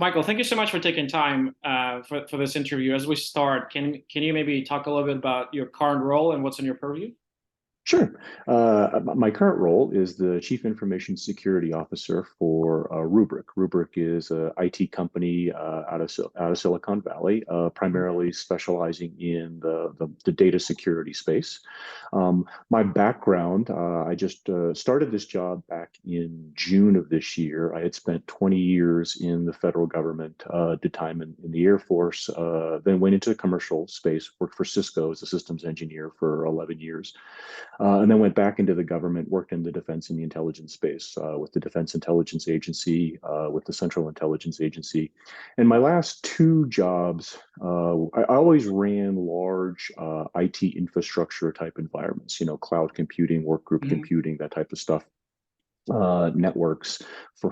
Michael, thank you so much for taking time for this interview. As we start, can you maybe talk a little bit about your current role and what's in your purview? Sure. My current role is the Chief Information Security Officer for Rubrik. Rubrik is an IT company out of Silicon Valley, primarily specializing in the data security space. My background, I just started this job back in June of this year. I had spent 20 years in the federal government, did time in the Air Force, then went into the commercial space, worked for Cisco as a systems engineer for 11 years. And then went back into the government, worked in the defense and the intelligence space with the Defense Intelligence Agency, with the Central Intelligence Agency. And my last two jobs, I always ran large IT infrastructure type environments, cloud computing, work group Mhm. computing, that type of stuff, networks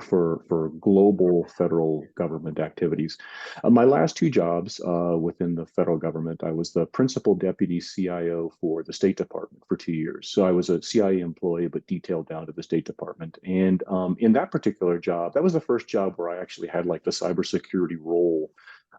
for global federal government activities. My last two jobs within the federal government, I was the principal deputy CIO for the State Department for 2 years. So I was a CIA employee, but detailed down to the State Department. And in that particular job, that was the first job where I actually had like the cybersecurity role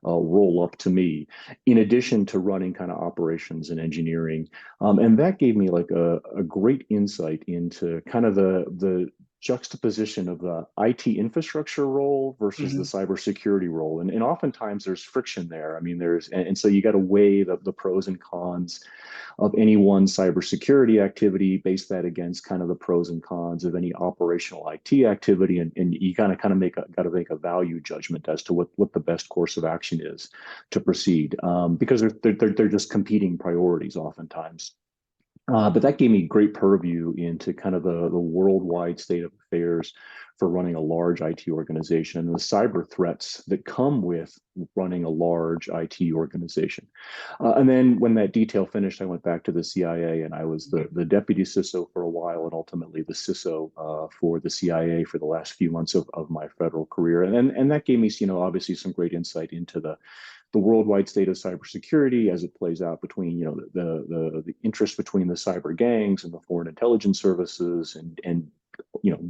roll up to me, in addition to running kind of operations and engineering. And that gave me like a great insight into kind of the juxtaposition of the IT infrastructure role versus the Mhm. cybersecurity role. And oftentimes there's friction there. I mean, and so you got to weigh the pros and cons of any one cybersecurity activity, base that against kind of the pros and cons of any operational IT activity. And you kind of got to make a value judgment as to what the best course of action is to proceed, because they're just competing priorities oftentimes. But that gave me great purview into kind of the worldwide state of affairs for running a large IT organization and the cyber threats that come with running a large IT organization. And then when that detail finished, I went back to the CIA and I was the deputy CISO for a while and ultimately the CISO for the CIA for the last few months of my federal career. And that gave me, obviously some great insight into the worldwide state of cybersecurity as it plays out between the interest between the cyber gangs and the foreign intelligence services and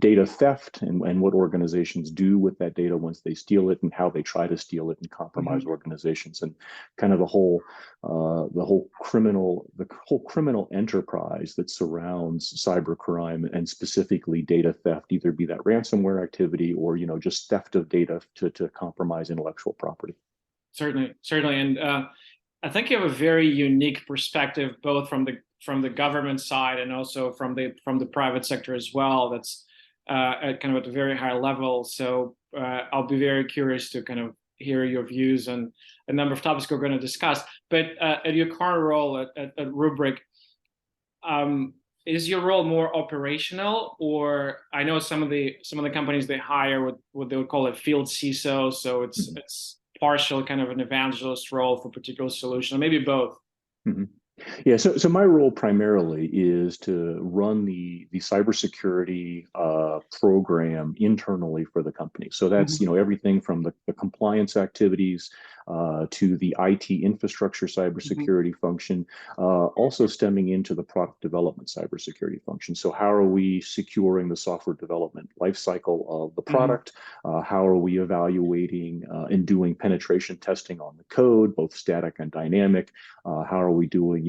data theft and what organizations do with that data once they steal it and how they try to steal it and compromise Mhm. organizations and kind of the whole criminal enterprise that surrounds cybercrime and specifically data theft, either be that ransomware activity or just theft of data to compromise intellectual property. Certainly, certainly, and I think you have a very unique perspective, both from the government side and also from the private sector as well. That's kind of at a very high level. So I'll be very curious to kind of hear your views on a number of topics we're going to discuss. But at your current role at Rubrik, is your role more operational, or I know some of the companies they hire what they would call a field CISO, so it's partial kind of an evangelist role for a particular solution, or maybe both. Mhm. Yeah, so my role primarily is to run the cybersecurity program internally for the company. So that's Mhm. everything from the compliance activities to the IT infrastructure Mhm. cybersecurity function, also stemming into the product development cybersecurity function. So how are we securing the software development lifecycle of the Mhm. product? How are we evaluating and doing penetration testing on the code, both static and dynamic? How are we doing,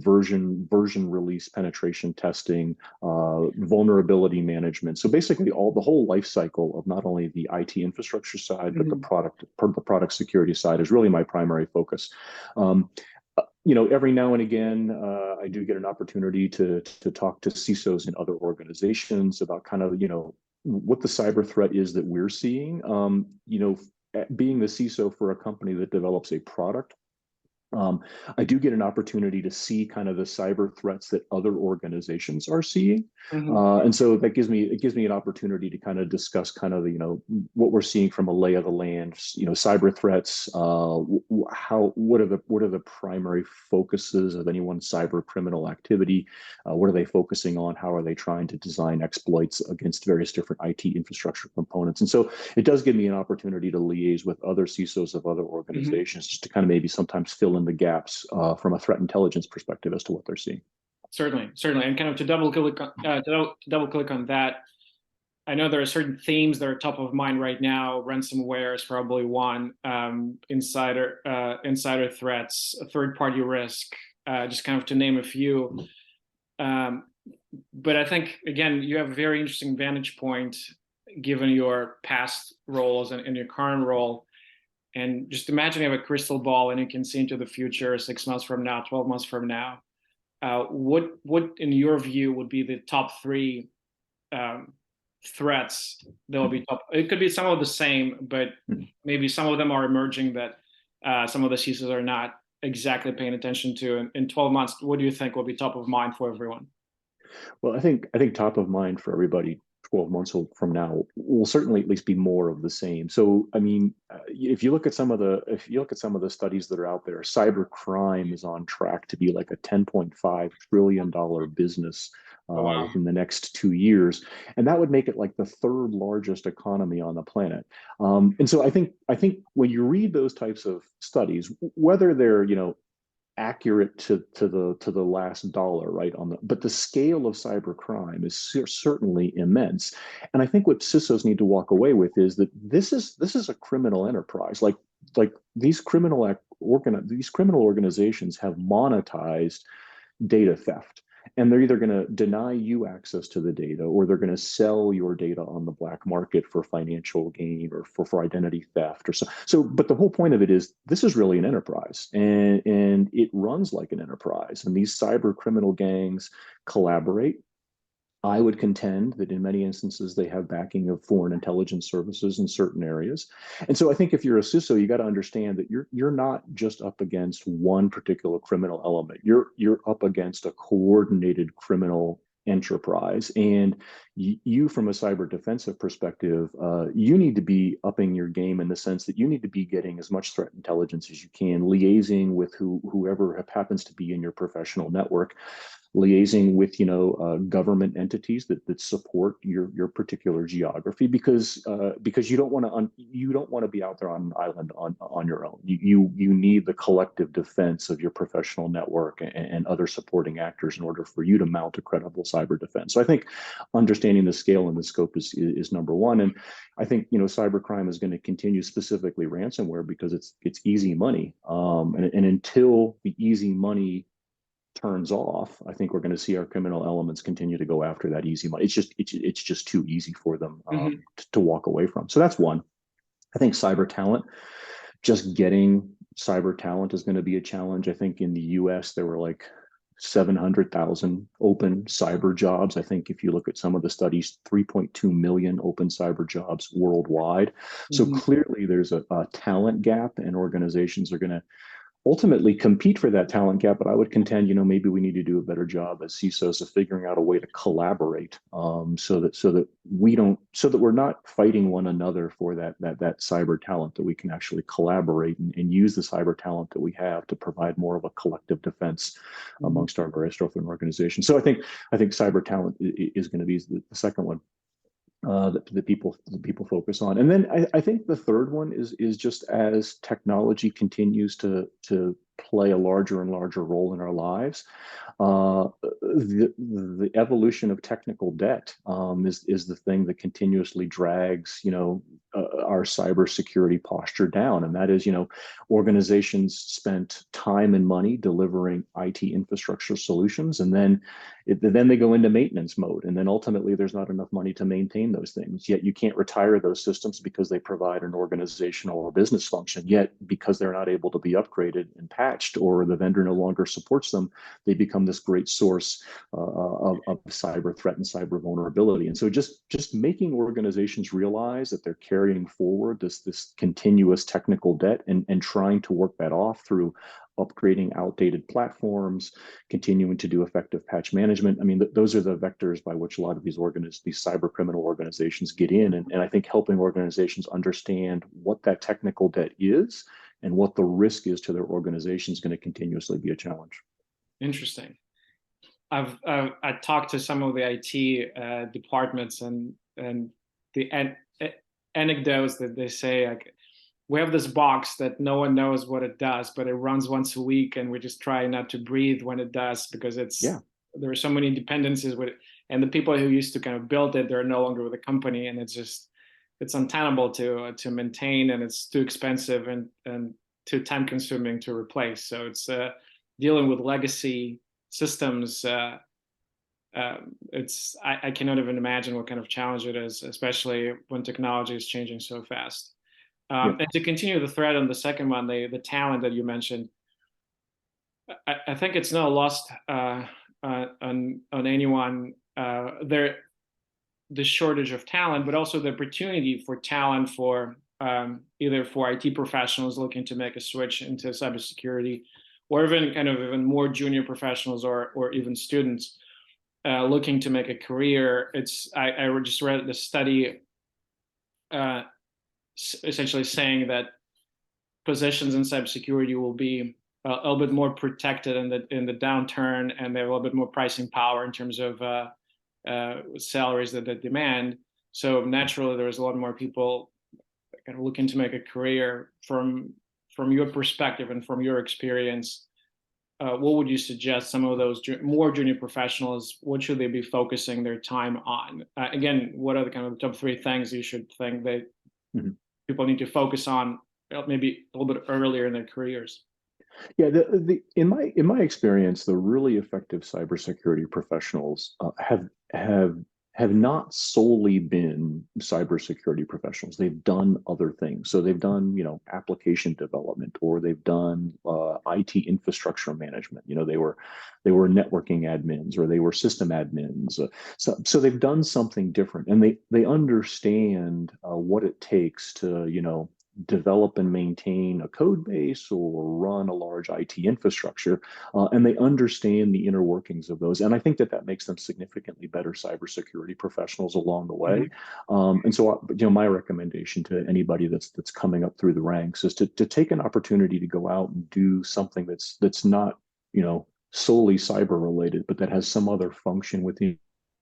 version release penetration testing, vulnerability management? So basically, the whole life cycle of not only the IT infrastructure side, but the Mhm. product security side is really my primary focus. Every now and again, I do get an opportunity to talk to CISOs in other organizations about kind of what the cyber threat is that we're seeing. Being the CISO for a company that develops a product, um, I do get an opportunity to see kind of the cyber threats that other organizations are seeing, Mhm. and so it gives me an opportunity to kind of discuss kind of what we're seeing from a lay of the land, cyber threats, how what are the primary focuses of any one cyber criminal activity, what are they focusing on, how are they trying to design exploits against various different IT infrastructure components, and so it does give me an opportunity to liaise with other CISOs of other Mhm. organizations just to kind of maybe sometimes fill in the gaps from a threat intelligence perspective as to what they're seeing. Certainly, certainly, and kind of to double click on that. I know there are certain themes that are top of mind right now. Ransomware is probably one. Insider threats, third-party risk, just kind of to name a few. But I think, again, you have a very interesting vantage point given your past roles and your current role. And just imagine you have a crystal ball and you can see into the future 6 months from now, 12 months from now. What in your view would be the top three threats that will be top? It could be some of the same, but maybe some of them are emerging that some of the CISOs are not exactly paying attention to. In 12 months, what do you think will be top of mind for everyone? Well, I think top of mind for everybody 12 months from now will certainly at least be more of the same. So, I mean, if you look at some of the studies that are out there, cyber crime is on track to be like a $10.5 trillion business Oh, wow. within the next 2 years, and that would make it like the third largest economy on the planet. And so, I think when you read those types of studies, whether they're accurate to the last dollar, right? But the scale of cybercrime is certainly immense, and I think what CISOs need to walk away with is that this is a criminal enterprise. Like these criminal organizations have monetized data theft. And they're either going to deny you access to the data, or they're going to sell your data on the black market for financial gain or for identity theft or so. But the whole point of it is this is really an enterprise, and it runs like an enterprise. And these cyber criminal gangs collaborate. I would contend that in many instances they have backing of foreign intelligence services in certain areas. And so I think if you're a CISO, you got to understand that you're not just up against one particular criminal element. You're up against a coordinated criminal enterprise. And you from a cyber defensive perspective, you need to be upping your game in the sense that you need to be getting as much threat intelligence as you can, liaising with whoever happens to be in your professional network, liaising with government entities that support your particular geography, because you don't want to be out there on an island on your own. You need the collective defense of your professional network and other supporting actors in order for you to mount a credible cyber defense. So I think understanding the scale and the scope is number one. And I think cybercrime is going to continue, specifically ransomware, because it's easy money. And until the easy money turns off, I think we're going to see our criminal elements continue to go after that easy money. It's just too easy for them to walk away from. So that's one. I think cyber talent, just getting cyber talent is going to be a challenge. I think in the US, there were like 700,000 open cyber jobs. I think if you look at some of the studies, 3.2 million open cyber jobs worldwide. So clearly there's a talent gap, and organizations are going to ultimately compete for that talent gap. But I would contend, maybe we need to do a better job as CISOs of figuring out a way to collaborate, so that we're not fighting one another for that cyber talent, that we can actually collaborate and use the cyber talent that we have to provide more of a collective defense amongst our various different organizations. So I think cyber talent is going to be the second one that people focus on. And then I think the third one is just as technology continues to play a larger and larger role in our lives, the evolution of technical debt is the thing that continuously drags our cybersecurity posture down. And that is, organizations spent time and money delivering IT infrastructure solutions, and then they go into maintenance mode, and then ultimately there's not enough money to maintain those things. Yet you can't retire those systems because they provide an organizational or business function. Yet because they're not able to be upgraded and patched, or the vendor no longer supports them, they become this great source of cyber threat and cyber vulnerability. And so just making organizations realize that they're carrying forward this continuous technical debt, and trying to work that off through upgrading outdated platforms, continuing to do effective patch management. I mean, those are the vectors by which a lot of these cyber criminal organizations get in. And I think helping organizations understand what that technical debt is and what the risk is to their organization is going to continuously be a challenge. Interesting. I talked to some of the IT departments, and the anecdotes that they say, like, we have this box that no one knows what it does, but it runs once a week, and we just try not to breathe when it does, because there are so many dependencies with it. and the people who used to kind of build it, they're no longer with the company, and it's untenable to maintain, and it's too expensive and too time consuming to replace. So it's dealing with legacy systems. I cannot even imagine what kind of challenge it is, especially when technology is changing so fast. Yeah. And to continue the thread on the second one, the talent that you mentioned, I think it's no lost on anyone the shortage of talent, but also the opportunity for talent for either for IT professionals looking to make a switch into cybersecurity, or even more junior professionals or even students looking to make a career. I just read the study essentially saying that positions in cybersecurity will be a little bit more protected in the downturn, and they have a little bit more pricing power in terms of salaries that they demand. So naturally, there's a lot more people kind of looking to make a career. From your perspective and from your experience, what would you suggest some of those more junior professionals, what should they be focusing their time on? Again, what are the kind of top 3 things you should think that people need to focus on maybe a little bit earlier in their careers? Yeah, in my experience, the really effective cybersecurity professionals have not solely been cybersecurity professionals. They've done other things. So they've done, application development, or they've done IT infrastructure management. They were networking admins, or they were system admins. So they've done something different, and they understand what it takes to, develop and maintain a code base or run a large IT infrastructure, and they understand the inner workings of those. And I think that makes them significantly better cybersecurity professionals along the way. And so, my recommendation to anybody that's coming up through the ranks is to take an opportunity to go out and do something that's not, solely cyber related, but that has some other function within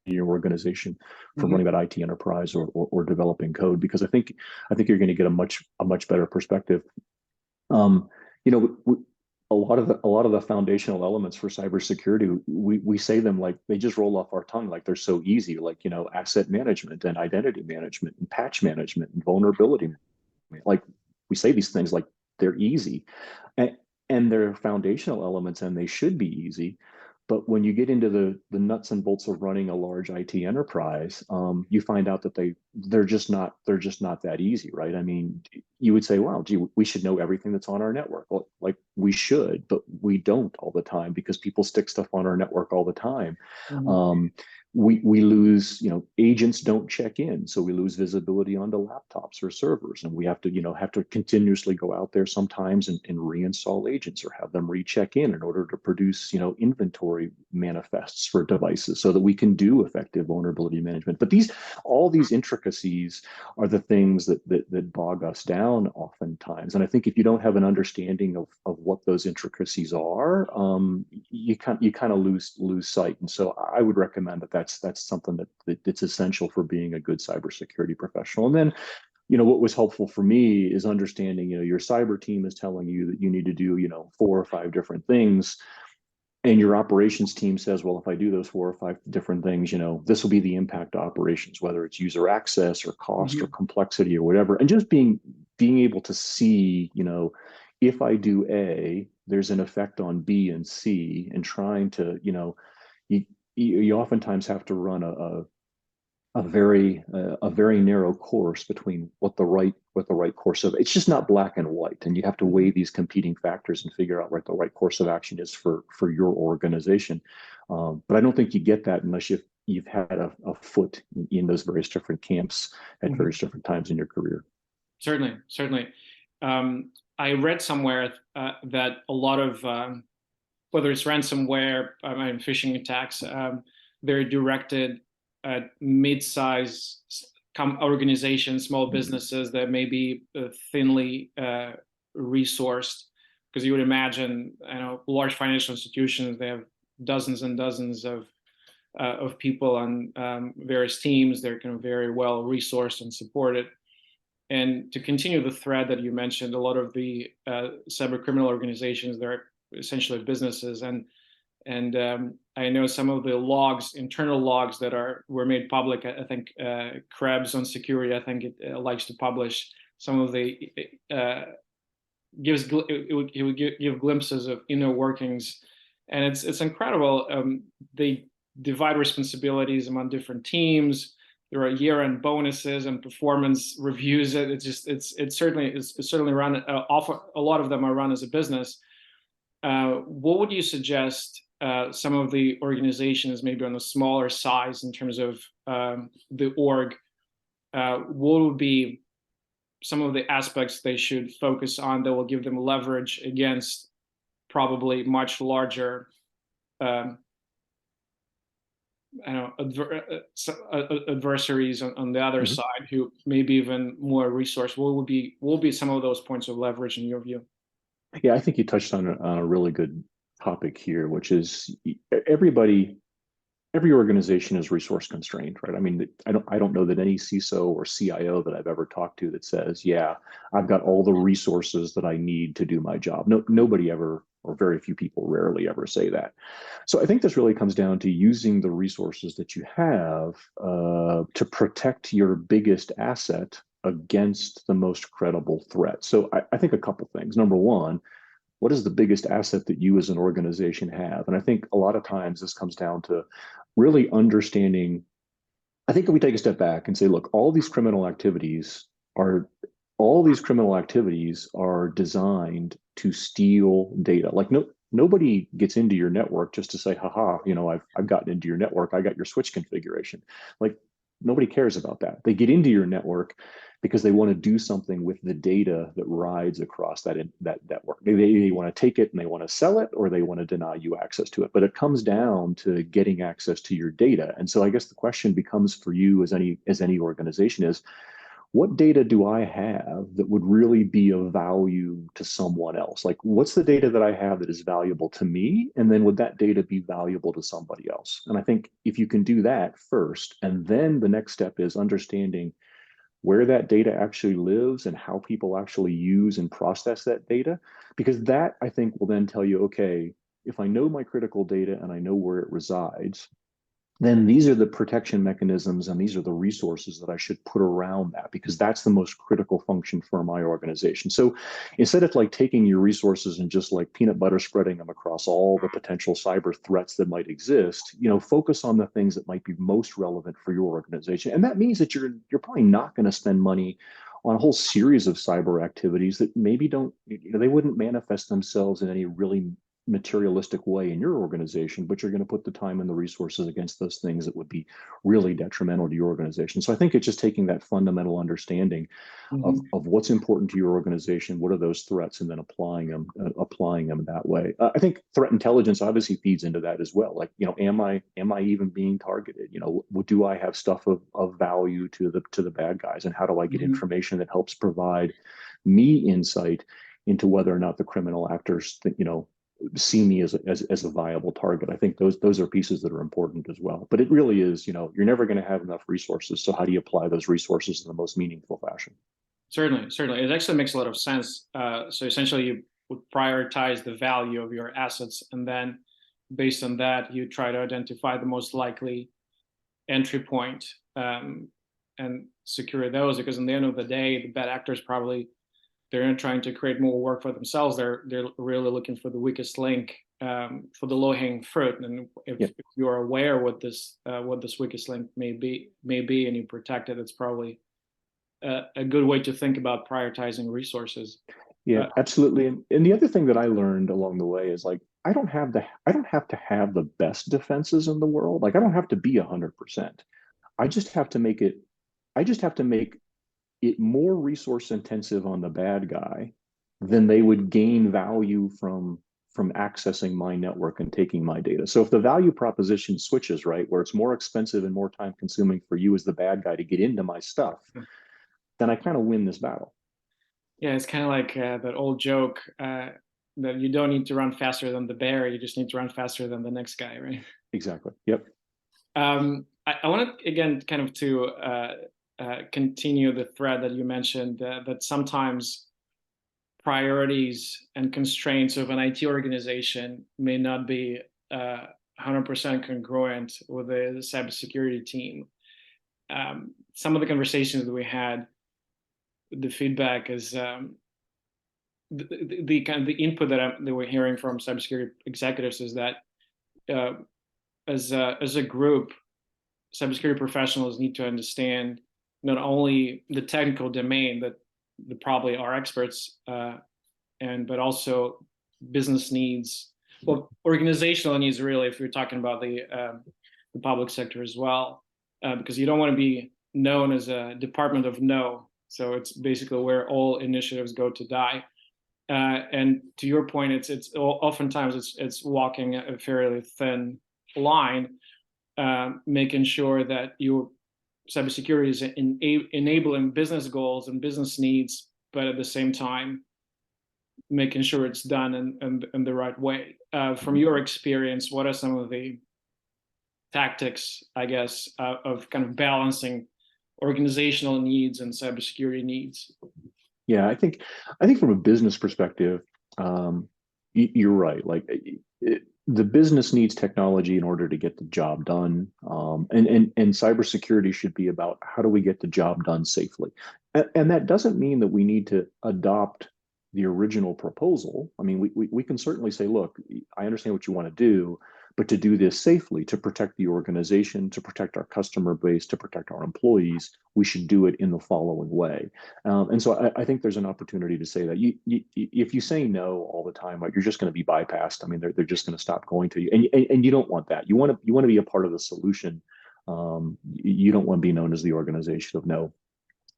your organization for running that IT enterprise or developing code, because I think you're going to get a much better perspective. A lot of the foundational elements for cybersecurity, we say them like they just roll off our tongue, like they're so easy, like asset management and identity management and patch management and vulnerability. Like we say these things like they're easy, and they're foundational elements, and they should be easy. But when you get into the nuts and bolts of running a large IT enterprise, you find out that they're just not that easy, right? I mean, you would say, "Wow, gee, we should know everything that's on our network." Well, like we should, but we don't all the time, because people stick stuff on our network all the time. We lose, agents don't check in, so we lose visibility onto laptops or servers, and we have to continuously go out there sometimes and reinstall agents or have them recheck in order to produce inventory manifests for devices so that we can do effective vulnerability management. But all these intricacies are the things that bog us down oftentimes. And I think if you don't have an understanding of what those intricacies are, you kind of lose sight. And so I would recommend that's something that's essential for being a good cybersecurity professional. And then, what was helpful for me is understanding, your cyber team is telling you that you need to do, 4 or 5 different things. And your operations team says, well, if I do those 4 or 5 different things, this will be the impact to operations, whether it's user access or cost or complexity or whatever. And just being able to see, if I do A, there's an effect on B and C, and trying to, you oftentimes have to run a very narrow course between what the right course of, it's just not black and white, and you have to weigh these competing factors and figure out what the right course of action is for your organization. But I don't think you get that unless you've had a foot in those various different camps at various different times in your career. Certainly. I read somewhere that a lot of whether it's ransomware and phishing attacks, they're directed at mid-size organizations, small businesses that may be thinly resourced. Because you would imagine, large financial institutions, they have dozens and dozens of people on various teams. They're kind of very well resourced and supported. And to continue the thread that you mentioned, a lot of the cyber criminal organizations, they're essentially businesses, and I know some of the logs, internal logs that were made public. I think Krebs on security, I think it likes to publish some of the he would give glimpses of inner workings, and it's incredible. They divide responsibilities among different teams. There are year-end bonuses and performance reviews. It's certainly run. A lot of them are run as a business. What would you suggest some of the organizations, maybe on a smaller size in terms of the org, what would be some of the aspects they should focus on that will give them leverage against probably much larger adversaries on the other side who may be even more resource? What will be some of those points of leverage in your view? Yeah, I think you touched on a really good topic here, which is every organization is resource constrained, right? I mean, I don't know that any CISO or CIO that I've ever talked to that says, yeah, I've got all the resources that I need to do my job. No, nobody ever, or very few people rarely ever say that. So I think this really comes down to using the resources that you have to protect your biggest asset against the most credible threat. So I think a couple things. Number one, what is the biggest asset that you as an organization have? And I think a lot of times this comes down to really understanding. I think if we take a step back and say, look, all these criminal activities are designed to steal data. Like nobody gets into your network just to say, haha, I've gotten into your network. I got your switch configuration. Like nobody cares about that. They get into your network because they want to do something with the data that rides across that network. They want to take it and they want to sell it, or they want to deny you access to it. But it comes down to getting access to your data. And so I guess the question becomes for you as any organization is, what data do I have that would really be of value to someone else? Like, what's the data that I have that is valuable to me? And then would that data be valuable to somebody else? And I think if you can do that first, and then the next step is understanding where that data actually lives and how people actually use and process that data, because that I think will then tell you, okay, if I know my critical data and I know where it resides, then these are the protection mechanisms and these are the resources that I should put around that, because that's the most critical function for my organization. So instead of like taking your resources and just like peanut butter spreading them across all the potential cyber threats that might exist, focus on the things that might be most relevant for your organization. And that means that you're probably not going to spend money on a whole series of cyber activities that maybe they wouldn't manifest themselves in any really materialistic way in your organization, but you're going to put the time and the resources against those things that would be really detrimental to your organization. So I think it's just taking that fundamental understanding of what's important to your organization, what are those threats, and then applying them that way. I think threat intelligence obviously feeds into that as well. Like, am I even being targeted? Do I have stuff of value to the bad guys, and how do I get information that helps provide me insight into whether or not the criminal actors see me as a viable target? I think those are pieces that are important as well. But it really is, you're never going to have enough resources. So how do you apply those resources in the most meaningful fashion? Certainly. It actually makes a lot of sense. So essentially, you would prioritize the value of your assets, and then based on that, you try to identify the most likely entry point and secure those. Because in the end of the day, the bad actors they're not trying to create more work for themselves. They're really looking for the weakest link, for the low-hanging fruit. And if you're aware what this weakest link may be, and you protect it, it's probably a good way to think about prioritizing resources. Yeah, absolutely. And the other thing that I learned along the way is like I don't have to have the best defenses in the world. Like I don't have to be 100%. I just have to make it more resource intensive on the bad guy than they would gain value from accessing my network and taking my data. So if the value proposition switches, right, where it's more expensive and more time consuming for you as the bad guy to get into my stuff, then I kind of win this battle. Yeah, it's kind of like that old joke that you don't need to run faster than the bear, you just need to run faster than the next guy, right? Exactly. Yep. I want to, again, kind of to continue the thread that you mentioned, that sometimes priorities and constraints of an IT organization may not be 100% congruent with the cybersecurity team. Some of the conversations that we had, the feedback is the kind of the input that we're hearing from cybersecurity executives is that uh, as a group, cybersecurity professionals need to understand not only the technical domain that probably are experts, but also business needs, well, organizational needs, really, if you're talking about the public sector as well, because you don't want to be known as a department of no. So it's basically where all initiatives go to die. And to your point, it's oftentimes it's walking a fairly thin line, making sure that your cybersecurity is enabling business goals and business needs, but at the same time making sure it's done in the right way. From your experience, what are some of the tactics, I guess, of kind of balancing organizational needs and cybersecurity needs? Yeah, I think from a business perspective, you're right. Like the business needs technology in order to get the job done, and cybersecurity should be about how do we get the job done safely, and that doesn't mean that we need to adopt the original proposal. I mean, we can certainly say, look, I understand what you want to do, but to do this safely, to protect the organization, to protect our customer base, to protect our employees, we should do it in the following way. And so I think there's an opportunity to say that if you say no all the time, like, you're just going to be bypassed. I mean, they're just going to stop going to you, and you don't want that. You want to be a part of the solution. You don't want to be known as the organization of no.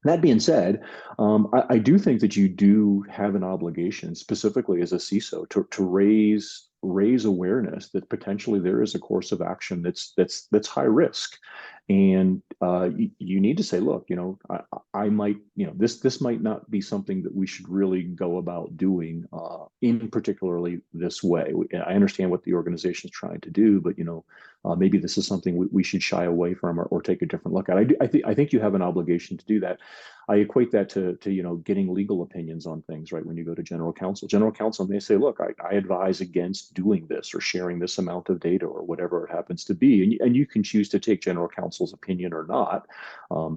That being said, I do think that you do have an obligation, specifically as a CISO, to raise awareness that potentially there is a course of action that's high risk, and you need to say, look, I might, this might not be something that we should really go about doing in particularly this way. I understand what the organization is trying to do, but maybe this is something we should shy away from, or take a different look at. I think you have an obligation to do that. I equate that to getting legal opinions on things, right? When you go to general counsel, may say, look, I advise against doing this or sharing this amount of data or whatever it happens to be, and you can choose to take general counsel's opinion or not.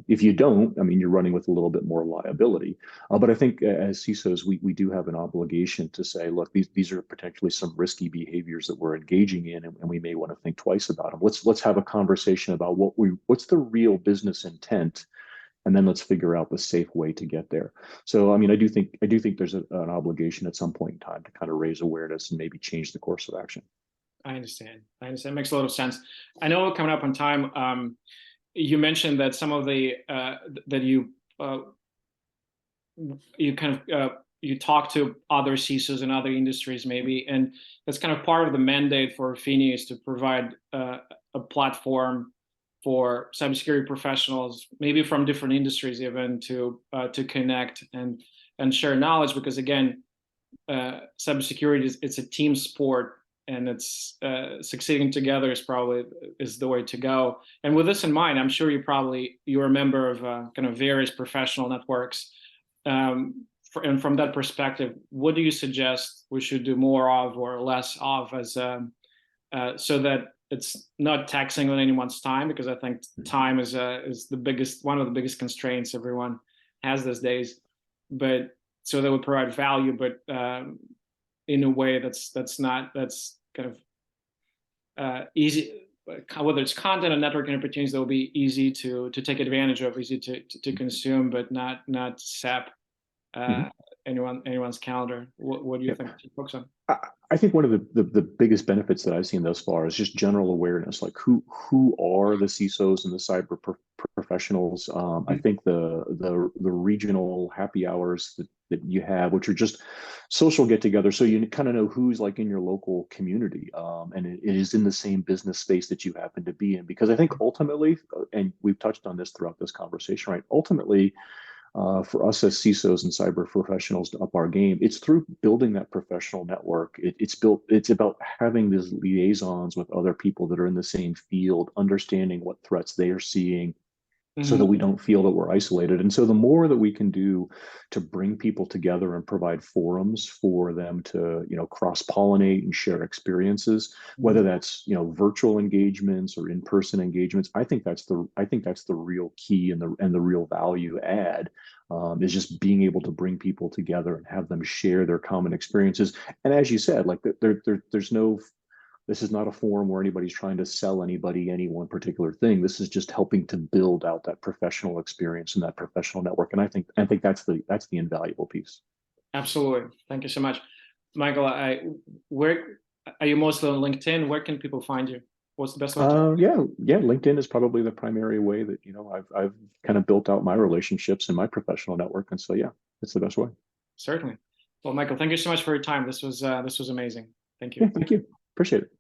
If you don't, I mean, you're running with a little bit more liability. But I think as CISOs, we do have an obligation to say, look, these are potentially some risky behaviors that we're engaging in, and we may want to think twice about them. Let's have a conversation about what's the real business intent, and then let's figure out the safe way to get there. So, I mean, I do think there's an obligation at some point in time to kind of raise awareness and maybe change the course of action. I understand. It makes a lot of sense. I know we're coming up on time. You mentioned that some of the that you kind of you talk to other CISOs in other industries, maybe, and that's kind of part of the mandate for Fini, is to provide a platform for cybersecurity professionals, maybe from different industries, even to connect and share knowledge. Because again, cybersecurity it's a team sport, and it's succeeding together is the way to go. And with this in mind, I'm sure you're a member of kind of various professional networks. And from that perspective, what do you suggest we should do more of or less of, as so that it's not taxing on anyone's time? Because I think time is one of the biggest constraints everyone has these days. But so that would provide value, but in a way that's kind of easy, whether it's content and networking opportunities that will be easy to take advantage of, easy to consume, but not sap anyone's calendar. What do you think to focus on? I think one of the biggest benefits that I've seen thus far is just general awareness, like who are the CISOs and the cyber professionals. I think the regional happy hours that you have, which are just social get-together, so you kind of know who's like in your local community, and it is in the same business space that you happen to be in. Because I think ultimately, and we've touched on this throughout this conversation, right? Ultimately, for us as CISOs and cyber professionals to up our game, it's through building that professional network. It's about having these liaisons with other people that are in the same field, understanding what threats they are seeing, so that Mhm. we don't feel that we're isolated. And so the more that we can do to bring people together and provide forums for them to, cross-pollinate and share experiences, whether Mhm. that's, virtual engagements or in-person engagements, I think that's the real key and the real value add, is just being able to bring people together and have them share their common experiences. And as you said, like there's no, this is not a forum where anybody's trying to sell anybody any one particular thing. This is just helping to build out that professional experience and that professional network. And I think that's the invaluable piece. Absolutely. Thank you so much, Michael. Where are you mostly on LinkedIn? Where can people find you? What's the best way to? Yeah. LinkedIn is probably the primary way that I've kind of built out my relationships and my professional network. And so yeah, it's the best way. Certainly. Well, Michael, thank you so much for your time. This was amazing. Thank Yeah, you. thank you. Appreciate it.